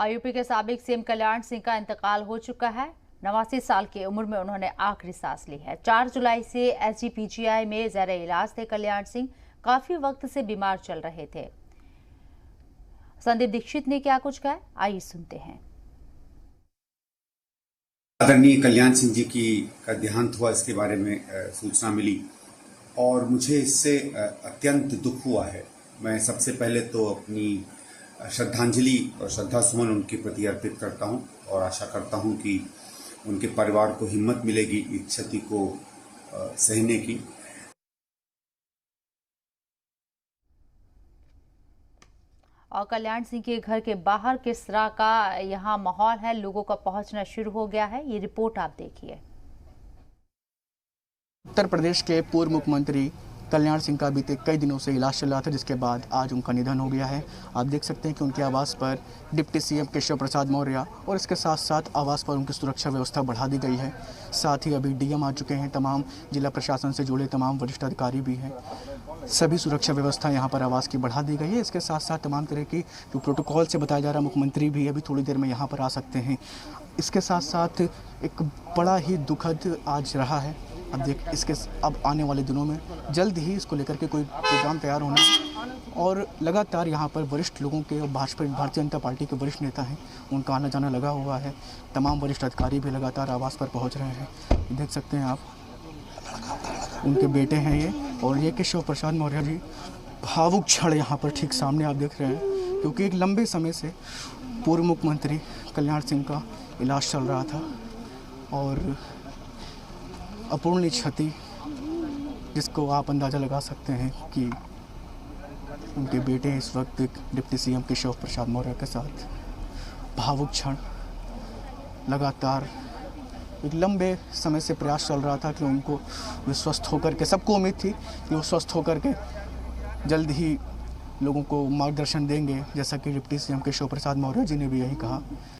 UP के साबिक CM Kalyan Singh का इंतकाल हो चुका है। 89 साल की उम्र में उन्होंने आखिरी सांस ली है। 4 जुलाई से एसजीपीजीआई में ज़ेरे इलाज थे कल्याण सिंह। काफी वक्त से बीमार चल रहे थे। संदीप दीक्षित ने क्या कुछ कहा, आइए सुनते हैं। आदरणीय कल्याण सिंह जी का देहांत हुआ, इसके बारे में सूचना मिली और मुझे इससे अत्यंत दुख हुआ है। मैं सबसे पहले तो अपनी श्रद्धांजलि और श्रद्धा सुमन उनके प्रति अर्पित करता हूं और आशा करता हूं कि उनके परिवार को हिम्मत मिलेगी इस क्षति को सहने की। और कल्याण सिंह के घर के बाहर किस तरह का यहाँ माहौल है, लोगों का पहुंचना शुरू हो गया है, ये रिपोर्ट आप देखिए। उत्तर प्रदेश के पूर्व मुख्यमंत्री कल्याण सिंह का बीते कई दिनों से इलाज चल रहा था, जिसके बाद आज उनका निधन हो गया है। आप देख सकते हैं कि उनके आवास पर डिप्टी सीएम केशव प्रसाद मौर्य और इसके साथ साथ आवास पर उनकी सुरक्षा व्यवस्था बढ़ा दी गई है। साथ ही अभी डीएम आ चुके हैं, तमाम जिला प्रशासन से जुड़े तमाम वरिष्ठ अधिकारी भी हैं। सभी सुरक्षा व्यवस्था यहाँ पर आवास की बढ़ा दी गई है। इसके साथ साथ तमाम तरह की जो प्रोटोकॉल से बताया जा रहा है, मुख्यमंत्री भी अभी थोड़ी देर में यहाँ पर आ सकते हैं। इसके साथ साथ एक बड़ा ही दुखद आज रहा है। अब आने वाले दिनों में जल्द ही इसको लेकर के कोई प्रोग्राम तैयार होना और लगातार यहाँ पर वरिष्ठ लोगों के और भारतीय जनता पार्टी के वरिष्ठ नेता हैं, उनका आना जाना लगा हुआ है। तमाम वरिष्ठ अधिकारी भी लगातार आवास पर पहुँच रहे हैं। देख सकते हैं आप, उनके बेटे हैं ये, और ये केशव प्रसाद मौर्य जी। भावुक क्षण यहाँ पर ठीक सामने आप देख रहे हैं, क्योंकि एक लंबे समय से पूर्व मुख्यमंत्री कल्याण सिंह का इलाज चल रहा था और अपूर्णीय क्षति, जिसको आप अंदाज़ा लगा सकते हैं कि उनके बेटे इस वक्त डिप्टी सीएम केशव प्रसाद मौर्य के साथ। भावुक क्षण, लगातार एक लंबे समय से प्रयास चल रहा था कि उनको वे स्वस्थ होकर के, सबको उम्मीद थी कि वो स्वस्थ होकर के जल्द ही लोगों को मार्गदर्शन देंगे, जैसा कि डिप्टी सीएम केशव प्रसाद मौर्य जी ने भी यही कहा।